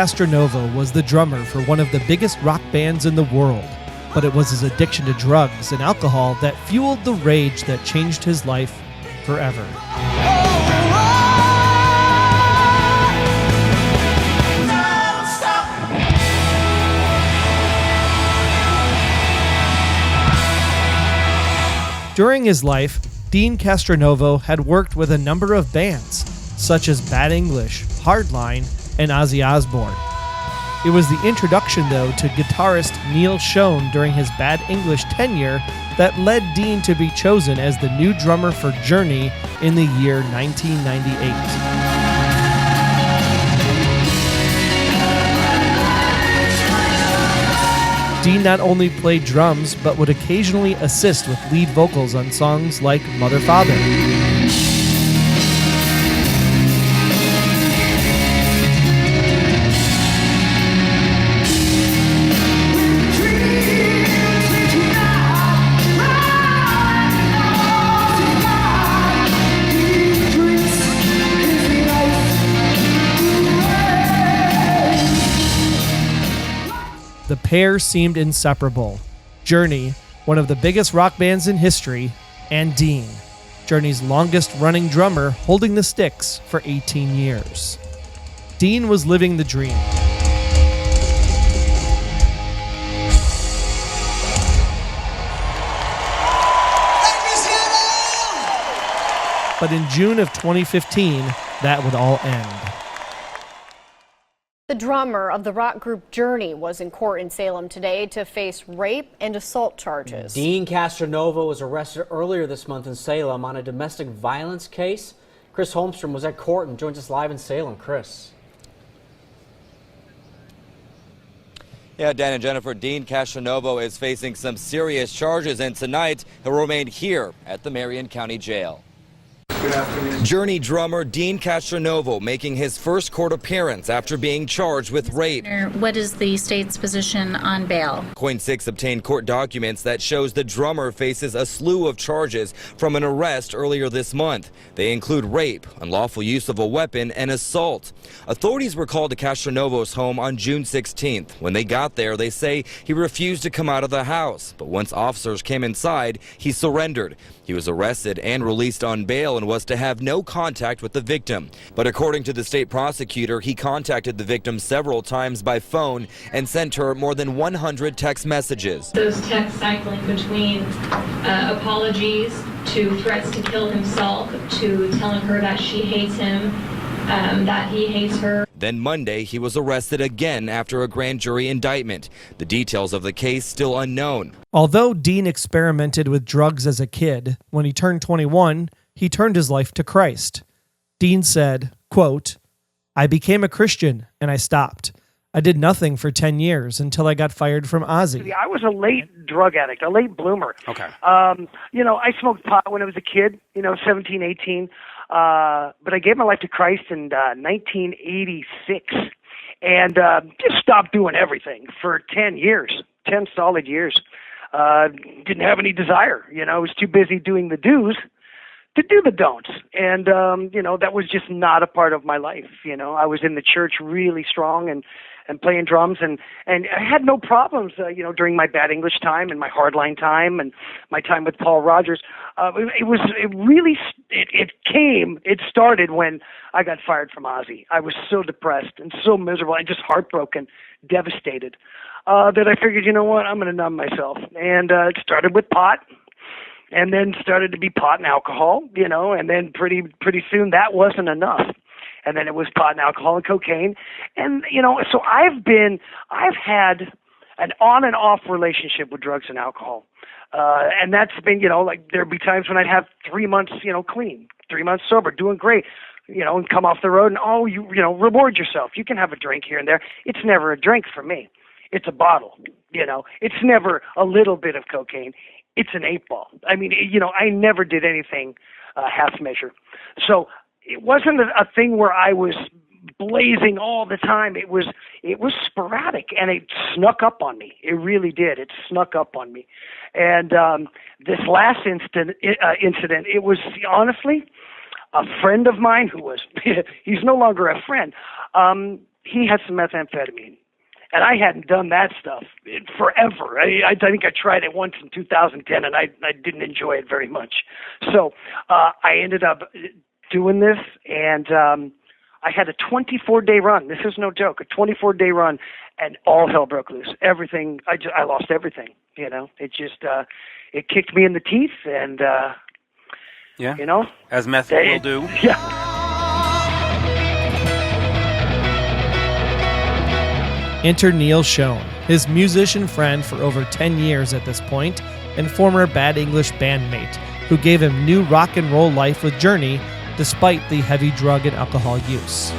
Castronovo was the drummer for one of the biggest rock bands in the world, but it was his addiction to drugs and alcohol that fueled the rage that changed his life forever. During his life, Deen Castronovo had worked with a number of bands, such as Bad English, Hardline, and Ozzy Osbourne. It was the introduction, though, to guitarist Neil Schon during his Bad English tenure that led Deen to be chosen as the new drummer for Journey in the year 1998. Deen not only played drums, but would occasionally assist with lead vocals on songs like Mother Father. The pair seemed inseparable. Journey, one of the biggest rock bands in history, and Deen, Journey's longest-running drummer, holding the sticks for 18 years. Deen was living the dream. But in June of 2015, that would all end. The drummer of the rock group Journey was in court in Salem today to face rape and assault charges. Deen Castronovo was arrested earlier this month in Salem on a domestic violence case. Chris Holmstrom was at court and joins us live in Salem. Chris. Yeah, Dan and Jennifer, Deen Castronovo is facing some serious charges, and tonight he'll remain here at the Marion County Jail. Good afternoon. Journey drummer Deen Castronovo making his first court appearance after being charged with rape. What is the state's position on bail? Coin 6 obtained court documents that shows the drummer faces a slew of charges from an arrest earlier this month. They include rape, unlawful use of a weapon, and assault. Authorities were called to Castronovo's home on June 16th. When they got there, they say he refused to come out of the house. But once officers came inside, he surrendered. He was arrested and released on bail and was to have no contact with the victim. But according to the state prosecutor, he contacted the victim several times by phone and sent her more than 100 text messages. Those texts cycling between apologies to threats to kill himself, to telling her that she hates him, that he hates her. Then Monday, he was arrested again after a grand jury indictment. The details of the case still unknown. Although Deen experimented with drugs as a kid, when he turned 21, he turned his life to Christ. Deen said, quote, "I became a Christian and I stopped. I did nothing for 10 years until I got fired from Ozzy." I was a late drug addict, a late bloomer. Okay. I smoked pot when I was a kid, 17, 18. But I gave my life to Christ in 1986 and just stopped doing everything for 10 years, 10 solid years. Didn't have any desire, I was too busy doing the do's to do the don'ts. And, that was just not a part of my life. I was in the church really strong and playing drums and I had no problems, during my Bad English time and my Hardline time and my time with Paul Rogers. It started when I got fired from Ozzy. I was so depressed and so miserable and just heartbroken, devastated, that I figured, you know what, I'm going to numb myself. And it started with pot. And then started to be pot and alcohol, and then pretty soon that wasn't enough. And then it was pot and alcohol and cocaine. And, so I've had an on and off relationship with drugs and alcohol. And that's been, there'd be times when I'd have 3 months, clean, 3 months sober, doing great, and come off the road and, reward yourself. You can have a drink here and there. It's never a drink for me. It's a bottle, It's never a little bit of cocaine. It's an 8-ball. I mean, I never did anything half measure. So it wasn't a thing where I was blazing all the time. It was sporadic, and it snuck up on me. It really did. It snuck up on me. And this last incident, it was honestly a friend of mine who was, he's no longer a friend. he had some methamphetamine. And I hadn't done that stuff in forever. I think I tried it once in 2010, and I didn't enjoy it very much. So I ended up doing this, and I had a 24-day run. This is no joke, a 24-day run, and all hell broke loose. Everything, I lost everything. It just it kicked me in the teeth, and as meth will do. Yeah. Enter Neil Schoen, his musician friend for over 10 years at this point, and former Bad English bandmate, who gave him new rock and roll life with Journey despite the heavy drug and alcohol use.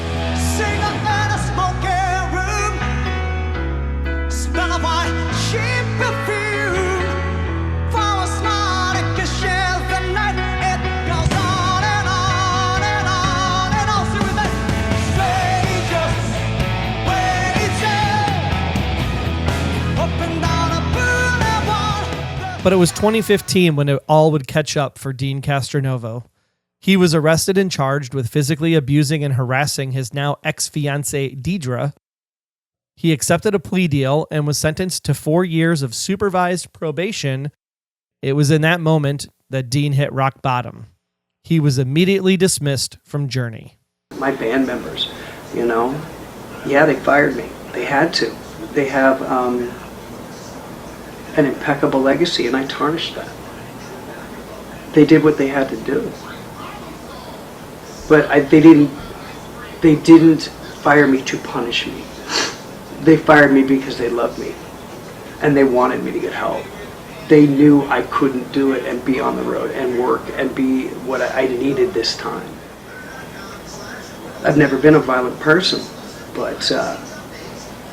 But it was 2015 when it all would catch up for Deen Castronovo. He was arrested and charged with physically abusing and harassing his now ex-fiancée, Deidre. He accepted a plea deal and was sentenced to 4 years of supervised probation. It was in that moment that Deen hit rock bottom. He was immediately dismissed from Journey. My band members, they fired me. They had to. They have an impeccable legacy, and I tarnished that. They did what they had to do, but they didn't fire me to punish me. They fired me because they loved me, and they wanted me to get help. They knew I couldn't do it and be on the road and work and be what I needed this time. I've never been a violent person, but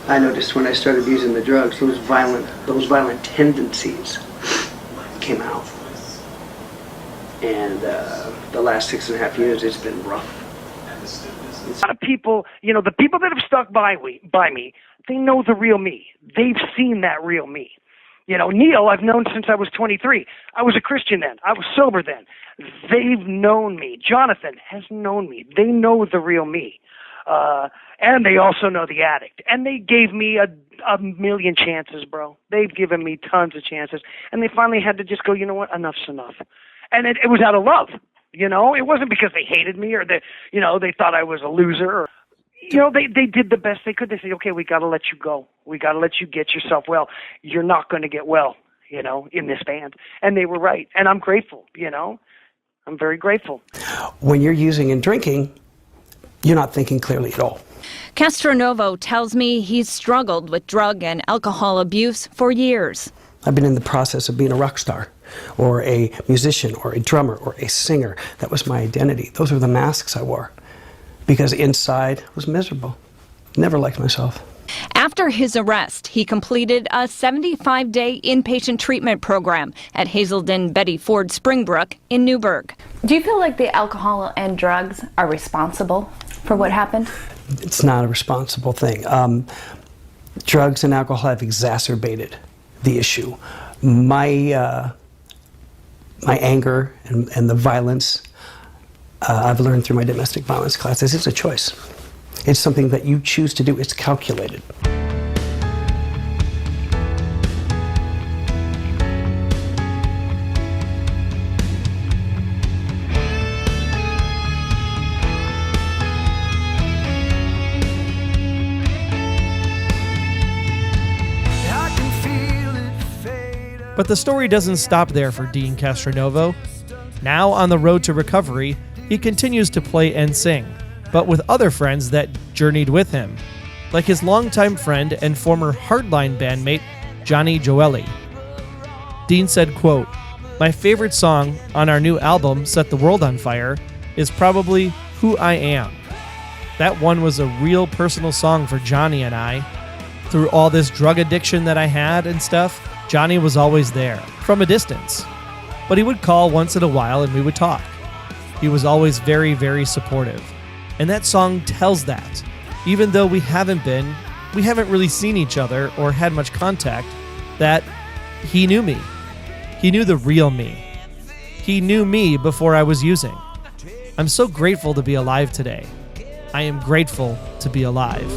I noticed when I started using the drugs, those violent tendencies came out. And the last 6.5 years, it's been rough. A lot of people, the people that have stuck by me, they know the real me. They've seen that real me. Neil, I've known since I was 23. I was a Christian then. I was sober then. They've known me. Jonathan has known me. They know the real me. And they also know the addict. And they gave me a million chances, bro. They've given me tons of chances. And they finally had to just go, you know what, enough's enough. And it was out of love. It wasn't because they hated me or they thought I was a loser. Or, they did the best they could. They said, okay, we got to let you go. We got to let you get yourself well. You're not going to get well, in this band. And they were right. And I'm grateful, I'm very grateful. When you're using and drinking, you're not thinking clearly at all. Castronovo tells me he's struggled with drug and alcohol abuse for years. I've been in the process of being a rock star, or a musician, or a drummer, or a singer. That was my identity. Those were the masks I wore, because inside I was miserable. Never liked myself. After his arrest, he completed a 75-day inpatient treatment program at Hazelden Betty Ford Springbrook in Newburgh. Do you feel like the alcohol and drugs are responsible for what happened? It's not a responsible thing. Drugs and alcohol have exacerbated the issue. My anger and the violence, I've learned through my domestic violence classes, it's a choice. It's something that you choose to do. It's calculated. But the story doesn't stop there for Deen Castronovo. Now on the road to recovery, he continues to play and sing, but with other friends that journeyed with him, like his longtime friend and former Hardline bandmate, Johnny Joeli. Deen said, quote, "My favorite song on our new album, Set the World on Fire, is probably Who I Am. That one was a real personal song for Johnny and I. Through all this drug addiction that I had and stuff, Johnny was always there, from a distance. But he would call once in a while and we would talk. He was always very, very supportive. And that song tells that. Even though we haven't really seen each other or had much contact, that he knew me. He knew the real me. He knew me before I was using. I'm so grateful to be alive today. I am grateful to be alive."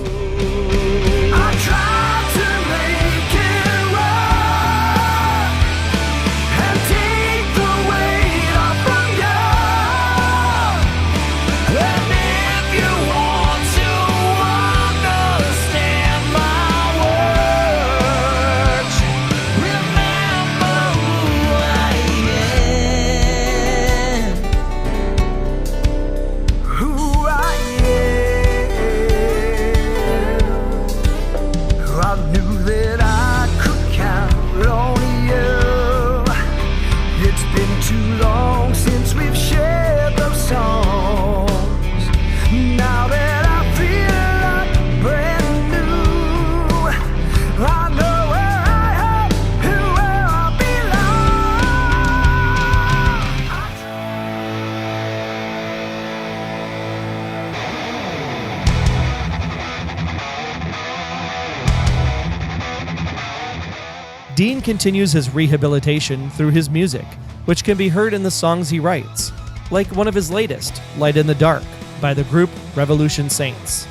Deen continues his rehabilitation through his music, which can be heard in the songs he writes, like one of his latest, Light in the Dark, by the group Revolution Saints,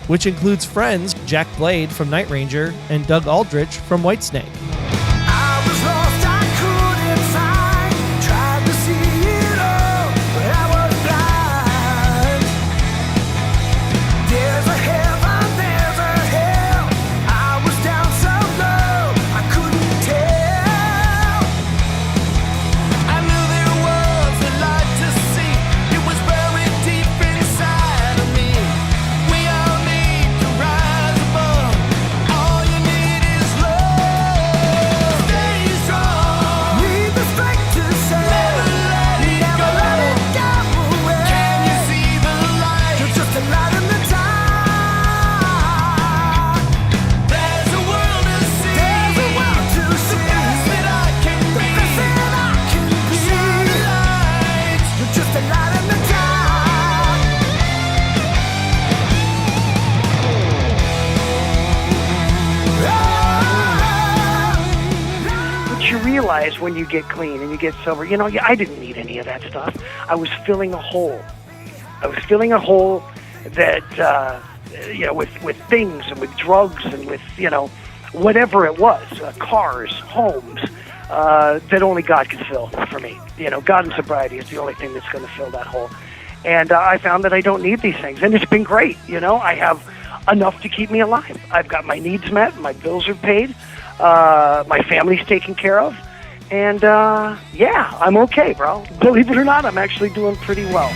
which includes friends Jack Blade from Night Ranger and Doug Aldrich from Whitesnake. I was lost, I couldn't find, tried to see it all, but I was blind. There's a heaven, there's a hell, I was down so low, I couldn't tell. I knew there was a light to see, it was buried deep inside of me. We all need to rise above, all you need is love. Stay strong, need the strength to say, never let it go away. Can you see the light? You're just a light in the dark. There's a world to see, there's a world to see, the best that I can be, the best that I can be. Shine a light, you're just a light in the dark. What you realize when you get clean and you get sober, I didn't need any of that stuff. I was filling a hole. I was filling a hole that, with things and with drugs and with, whatever it was, cars, homes, that only God could fill for me. God and sobriety is the only thing that's going to fill that hole. And I found that I don't need these things. And it's been great. I have enough to keep me alive. I've got my needs met. My bills are paid. My family's taken care of. And, I'm okay, bro. Believe it or not, I'm actually doing pretty well.